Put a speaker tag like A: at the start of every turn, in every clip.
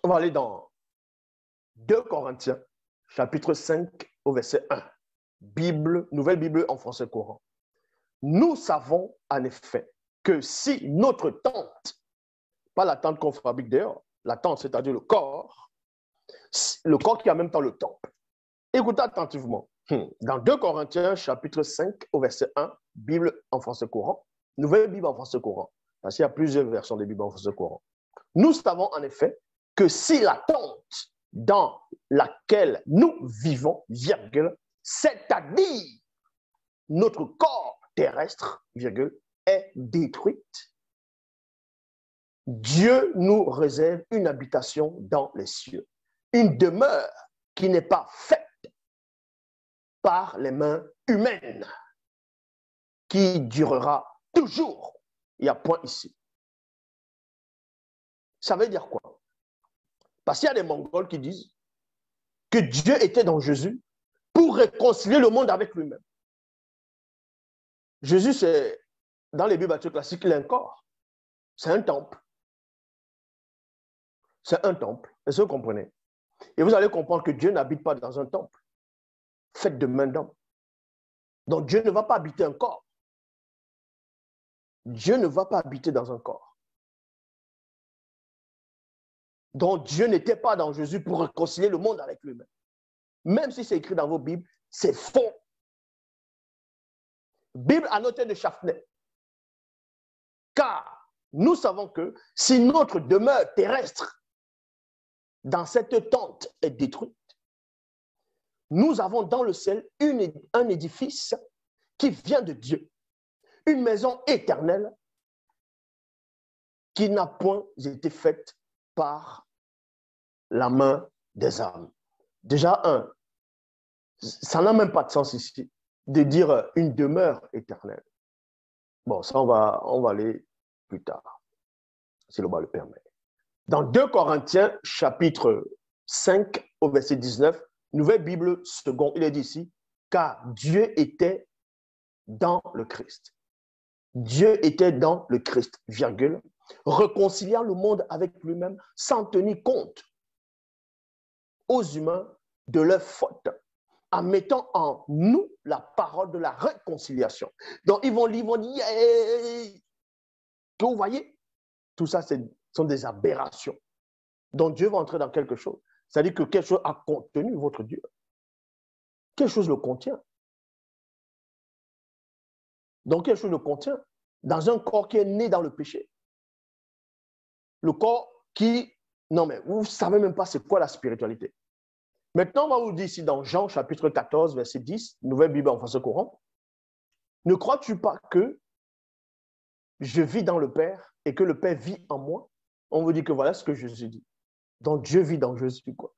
A: On va aller dans 2 Corinthiens, chapitre 5, au verset 1. Nouvelle Bible en français courant. Nous savons en effet que si notre tente, pas la tente qu'on fabrique dehors, la tente, c'est-à-dire le corps qui a en même temps le temple. Écoutez attentivement. Dans 2 Corinthiens, chapitre 5, au verset 1, Bible en français courant, Nouvelle Bible en français courant, parce qu'il y a plusieurs versions de Bible en français courant. Nous savons en effet que si la tente dans laquelle nous vivons, virgule, c'est-à-dire notre corps terrestre, virgule, est détruite, Dieu nous réserve une habitation dans les cieux, une demeure qui n'est pas faite par les mains humaines, qui durera toujours. Il y a point ici. Ça veut dire quoi? Parce qu'il y a des Mongols qui disent que Dieu était dans Jésus pour réconcilier le monde avec lui-même. Jésus, c'est, dans les Bibles classiques, il a un corps. C'est un temple. C'est un temple. Est-ce que vous comprenez? Et vous allez comprendre que Dieu n'habite pas dans un temple fait de main d'homme. Donc Dieu ne va pas habiter un corps. Dieu ne va pas habiter dans un corps. Donc Dieu n'était pas dans Jésus pour réconcilier le monde avec lui-même. Même si c'est écrit dans vos Bibles, c'est faux. Bible annotée de Chaffnet. Car nous savons que si notre demeure terrestre dans cette tente est détruite, nous avons dans le ciel un édifice qui vient de Dieu, une maison éternelle qui n'a point été faite par la main des hommes. Déjà, ça n'a même pas de sens ici de dire une demeure éternelle. Bon, ça, on va aller plus tard, si le bas le permet. Dans 2 Corinthiens, chapitre 5, au verset 19, Nouvelle Bible seconde, il est dit ici, car Dieu était dans le Christ. Dieu était dans le Christ, virgule, réconciliant le monde avec lui-même sans tenir compte aux humains de leurs fautes, en mettant en nous la parole de la réconciliation. Donc, ils vont dire, yeah! Vous voyez, tout ça, sont des aberrations. Donc, Dieu va entrer dans quelque chose. C'est-à-dire que quelque chose a contenu votre Dieu. Quelque chose le contient. Donc, quelque chose le contient dans un corps qui est né dans le péché. Le corps qui... Non, mais vous ne savez même pas c'est quoi la spiritualité. Maintenant, on va vous dire ici dans Jean, chapitre 14, verset 10, Nouvelle Bible en français courant, ne crois-tu pas que je vis dans le Père et que le Père vit en moi? On vous dit que voilà ce que Jésus dit. Donc, Dieu vit dans Jésus, quoi.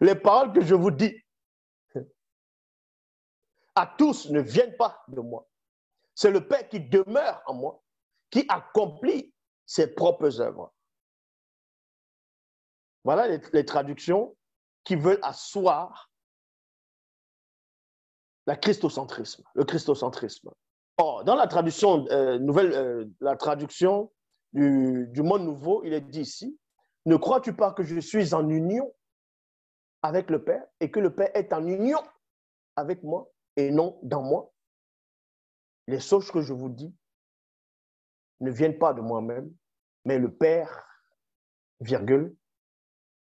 A: Les paroles que je vous dis à tous ne viennent pas de moi. C'est le Père qui demeure en moi, qui accomplit ses propres œuvres. Voilà les traductions qui veulent asseoir le christocentrisme. Or, dans la traduction la traduction du Monde Nouveau, il est dit ici, ne crois-tu pas que je suis en union avec le Père et que le Père est en union avec moi et non dans moi? Les choses que je vous dis ne viennent pas de moi-même, mais le Père, virgule,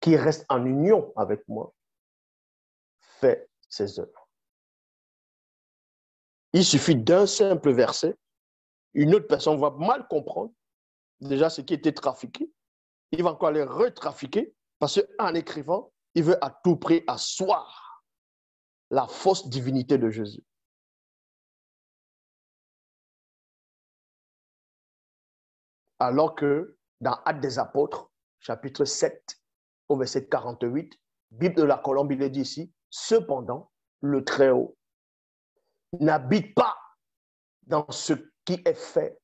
A: qui reste en union avec moi, fait ses œuvres. Il suffit d'un simple verset, une autre personne va mal comprendre déjà ce qui était trafiqué, il va encore aller retrafiquer, parce qu'en écrivant, il veut à tout prix asseoir la fausse divinité de Jésus. Alors que dans Actes des Apôtres, chapitre 7, au verset 48, Bible de la Colombe, il est dit ici, cependant, le Très-Haut n'habite pas dans ce qui est fait,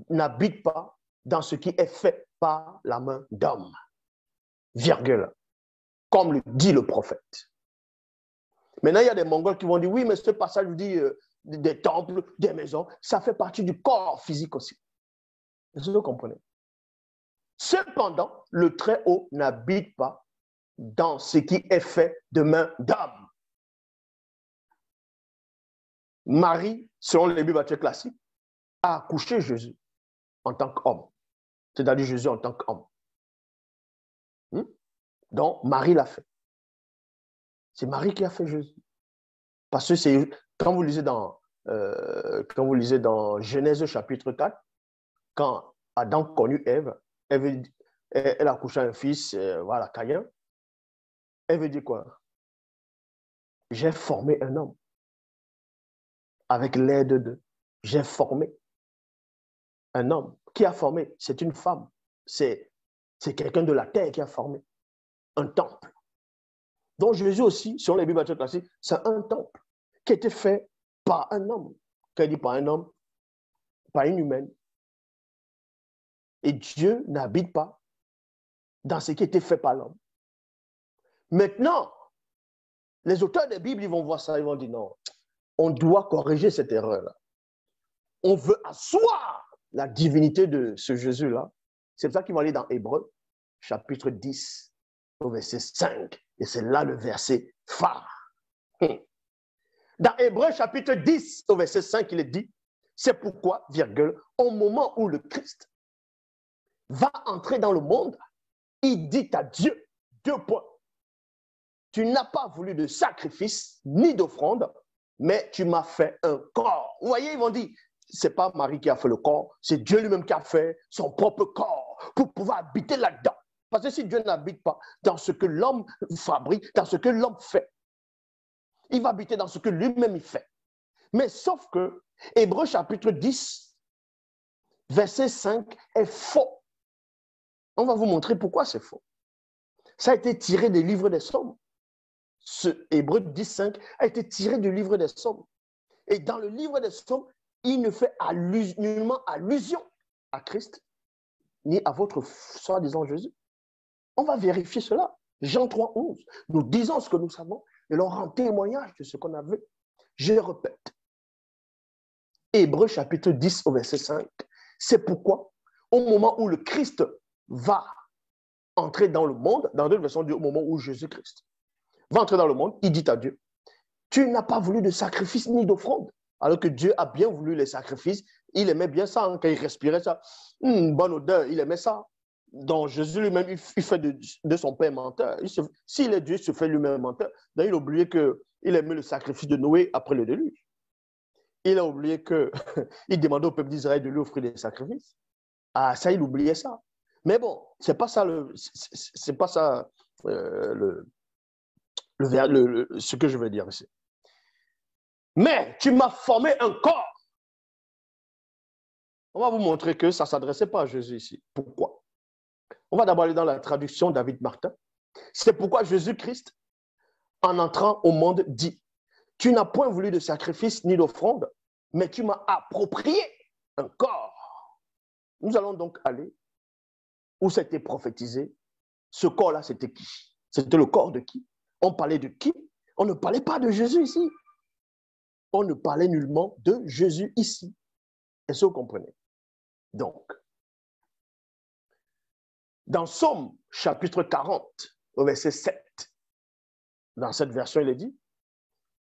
A: n'habite pas dans ce qui est fait par la main d'homme, virgule, comme le dit le prophète. Maintenant, il y a des Mongols qui vont dire, oui, mais ce passage dit des temples, des maisons, ça fait partie du corps physique aussi. Est-ce que vous comprenez? Cependant, le Très-Haut n'habite pas dans ce qui est fait de main d'homme. Marie, selon les Bibles classiques, a accouché Jésus en tant qu'homme, c'est-à-dire Jésus en tant qu'homme. Donc, Marie l'a fait. C'est Marie qui a fait Jésus. Parce que c'est quand vous lisez dans Genèse chapitre 4, quand Adam connut Ève, elle a couché un fils, voilà, Caïn. Elle veut dire quoi? J'ai formé un homme avec l'aide de. J'ai formé un homme. Qui a formé? C'est une femme. C'est quelqu'un de la terre qui a formé un temple. Donc Jésus aussi, selon les Bibles classiques, c'est un temple qui a été fait par un homme. Quand il dit par un homme, par une humaine. Et Dieu n'habite pas dans ce qui a été fait par l'homme. Maintenant, les auteurs des Bibles, ils vont voir ça, ils vont dire non, on doit corriger cette erreur-là. On veut asseoir la divinité de ce Jésus-là. C'est pour ça qu'ils vont aller dans Hébreux, chapitre 10, au verset 5. Et c'est là le verset phare. Dans Hébreux, chapitre 10, au verset 5, il est dit, c'est pourquoi, virgule, au moment où le Christ va entrer dans le monde, il dit à Dieu, 2 points. Tu n'as pas voulu de sacrifice ni d'offrande, mais tu m'as fait un corps. Vous voyez, ils vont dire, ce n'est pas Marie qui a fait le corps, c'est Dieu lui-même qui a fait son propre corps pour pouvoir habiter là-dedans. Parce que si Dieu n'habite pas dans ce que l'homme fabrique, dans ce que l'homme fait, il va habiter dans ce que lui-même il fait. Mais sauf que Hébreux chapitre 10, verset 5 est faux. On va vous montrer pourquoi c'est faux. Ça a été tiré des livres des Psaumes. Ce Hébreux 10.5 a été tiré du livre des Psaumes. Et dans le livre des Psaumes, il ne fait nullement allusion à Christ, ni à votre soi-disant Jésus. On va vérifier cela. Jean 3.11. Nous disons ce que nous savons et leur rend témoignage de ce qu'on a vu. Je répète. Hébreux chapitre 10 au verset 5. C'est pourquoi, au moment où le Christ va entrer dans le monde, dans d'autres versions, au moment où Jésus-Christ va entrer dans le monde, il dit à Dieu, tu n'as pas voulu de sacrifice ni d'offrande. Alors que Dieu a bien voulu les sacrifices. Il aimait bien ça, hein, quand il respirait ça. Une bonne odeur, il aimait ça. Donc Jésus lui-même, il fait de son père menteur. S'il est Dieu, il se fait lui-même menteur. Donc il a oublié qu'il aimait le sacrifice de Noé après le déluge. Il a oublié qu'il demandait au peuple d'Israël de lui offrir des sacrifices. Ah, ça, il oubliait ça. Mais bon, c'est pas ça ce que je veux dire ici. Mais tu m'as formé un corps. On va vous montrer que ça ne s'adressait pas à Jésus ici. Pourquoi? On va d'abord aller dans la traduction David Martin. C'est pourquoi Jésus-Christ, en entrant au monde, dit, tu n'as point voulu de sacrifice ni d'offrande, mais tu m'as approprié un corps. Nous allons donc aller où c'était prophétisé. Ce corps-là, c'était qui? C'était le corps de qui? On parlait de qui? On ne parlait pas de Jésus ici. On ne parlait nullement de Jésus ici. Est-ce que vous comprenez? Donc, dans Psaume chapitre 40, au verset 7, dans cette version, il est dit,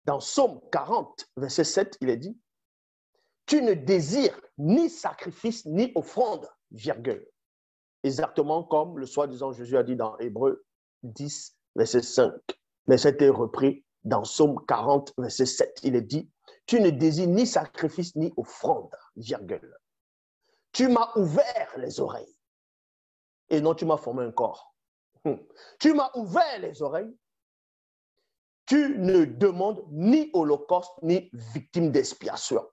A: dans Psaume 40, verset 7, il est dit, tu ne désires ni sacrifice ni offrande, virgule. Exactement comme le soi-disant Jésus a dit dans Hébreux 10, verset 5. Mais c'était repris dans Psaume 40, verset 7. Il est dit, tu ne désires ni sacrifice ni offrande, virgule. Tu m'as ouvert les oreilles. Et non, tu m'as formé un corps. Tu m'as ouvert les oreilles. Tu ne demandes ni holocauste, ni victime d'expiation.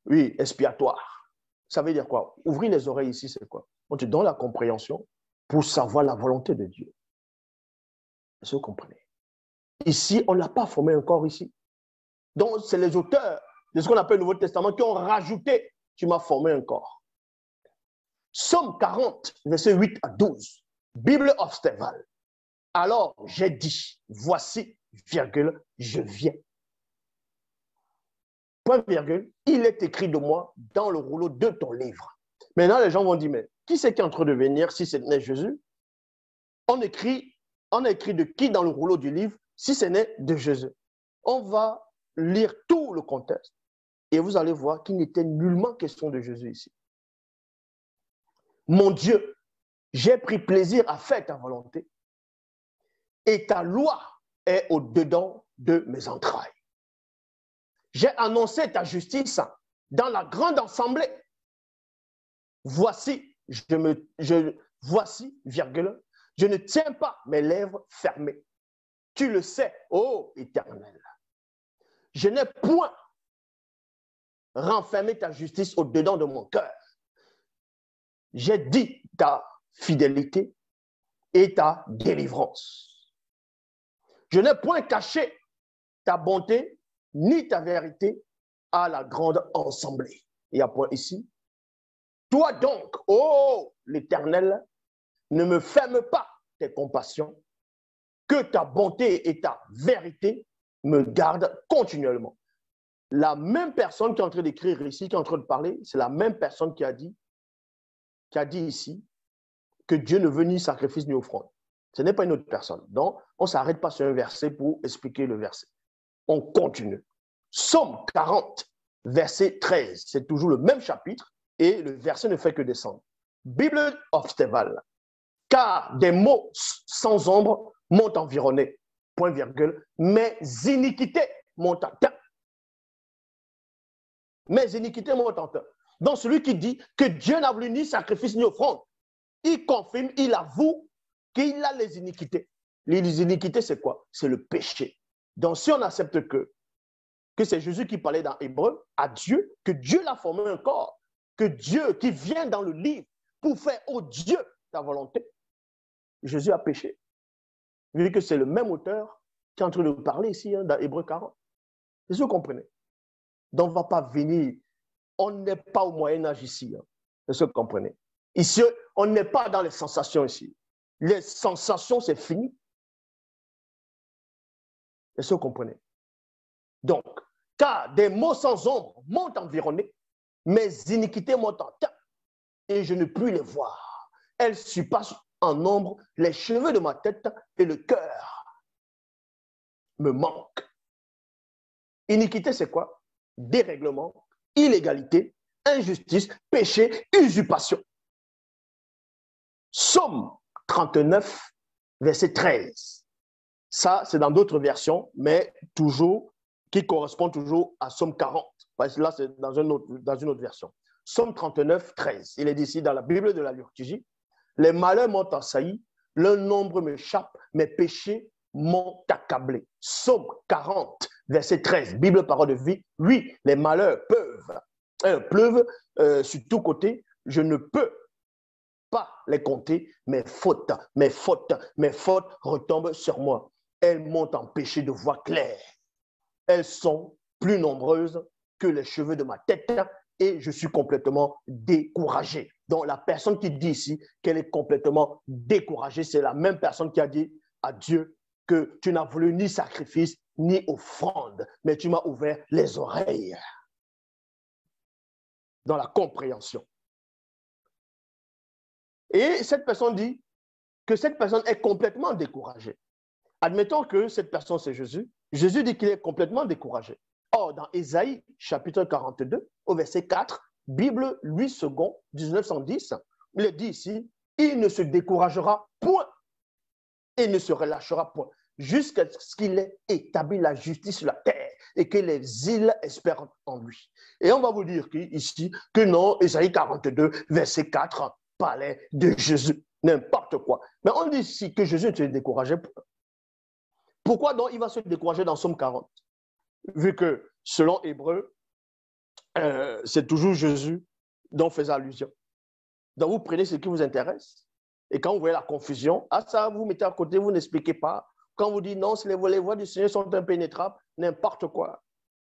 A: Expiatoire. Ça veut dire quoi? Ouvrir les oreilles ici, c'est quoi? On te donne la compréhension pour savoir la volonté de Dieu. Est-ce que vous comprenez? Ici, on n'a pas formé un corps ici. Donc, c'est les auteurs de ce qu'on appelle le Nouveau Testament qui ont rajouté, tu m'as formé un corps. Psaume 40, verset 8 à 12. Bible Obsterval. Alors, j'ai dit, voici, virgule, je viens. Point virgule, il est écrit de moi dans le rouleau de ton livre. Maintenant, les gens vont dire, mais qui c'est qui est en train de venir si ce n'est Jésus? On a écrit de qui dans le rouleau du livre si ce n'est de Jésus? On va lire tout le contexte et vous allez voir qu'il n'était nullement question de Jésus ici. Mon Dieu, j'ai pris plaisir à faire ta volonté et ta loi est au-dedans de mes entrailles. J'ai annoncé ta justice dans la grande assemblée. Voici, voici, virgule, je ne tiens pas mes lèvres fermées. Tu le sais, ô Éternel. Je n'ai point renfermé ta justice au-dedans de mon cœur. J'ai dit ta fidélité et ta délivrance. Je n'ai point caché ta bonté ni ta vérité à la grande assemblée. Il y a point ici. Toi donc, ô l'Éternel, ne me ferme pas tes compassions, que ta bonté et ta vérité me gardent continuellement. La même personne qui est en train d'écrire ici, qui est en train de parler, c'est la même personne qui a dit ici que Dieu ne veut ni sacrifice ni offrande. Ce n'est pas une autre personne. Donc, on ne s'arrête pas sur un verset pour expliquer le verset. On continue. Psaume 40, verset 13. C'est toujours le même chapitre et le verset ne fait que descendre. Bible of Steval. Car des maux sans ombre m'ont environné. Point virgule. Mes iniquités m'ont atteint. Mes iniquités m'ont atteint. Donc, celui qui dit que Dieu n'a voulu ni sacrifice ni offrande, il confirme, il avoue qu'il a les iniquités. Les iniquités, c'est quoi? C'est le péché. Donc, si on accepte que c'est Jésus qui parlait dans Hébreu à Dieu, que Dieu l'a formé un corps, que Dieu qui vient dans le livre pour faire, oh Dieu, ta volonté, Jésus a péché. Vu que c'est le même auteur qui est en train de parler ici, dans Hébreu 40. Est-ce que vous comprenez? Donc, on ne va pas venir. On n'est pas au Moyen-Âge ici. Est-ce que vous comprenez? Ici, on n'est pas dans les sensations ici. Les sensations, c'est fini. Est-ce que vous comprenez? Donc, car des maux sans ombre m'ont environné, mes iniquités m'ont atteint, et je ne puis les voir. Elles surpassent en nombre les cheveux de ma tête et le cœur me manque. Iniquité, c'est quoi? Dérèglement, illégalité, injustice, péché, usurpation. Psaume 39, verset 13. Ça, c'est dans d'autres versions, mais toujours, qui correspond toujours à Psaume 40. Parce que là, c'est dans une autre version. Psaume 39, 13. Il est dit ici dans la Bible de la liturgie. Les malheurs m'ont assailli, leur nombre m'échappe, mes péchés m'ont accablé. Psaume 40, verset 13. Bible, parole de vie. Oui, les malheurs pleuvent sur tous côtés. Je ne peux pas les compter. Mes fautes retombent sur moi. Elles m'ont empêché de voir clair. Elles sont plus nombreuses que les cheveux de ma tête et je suis complètement découragé. Donc, la personne qui dit ici qu'elle est complètement découragée, c'est la même personne qui a dit à Dieu que tu n'as voulu ni sacrifice ni offrande, mais tu m'as ouvert les oreilles dans la compréhension. Et cette personne dit que cette personne est complètement découragée. Admettons que cette personne, c'est Jésus. Jésus dit qu'il est complètement découragé. Or, dans Ésaïe, chapitre 42, au verset 4, Bible 8 secondes, 1910, il est dit ici, il ne se découragera point et ne se relâchera point, jusqu'à ce qu'il ait établi la justice sur la terre et que les îles espèrent en lui. Et on va vous dire ici que non, Ésaïe 42, verset 4, parlait de Jésus, n'importe quoi. Mais on dit ici que Jésus ne se décourageait point. Pourquoi donc il va se décourager dans Psaume 40? Vu que, selon Hébreu, c'est toujours Jésus dont on faisait allusion. Donc, vous prenez ce qui vous intéresse. Et quand vous voyez la confusion, ça, vous mettez à côté, vous n'expliquez pas. Quand vous dites non, si les voies du Seigneur sont impénétrables, n'importe quoi.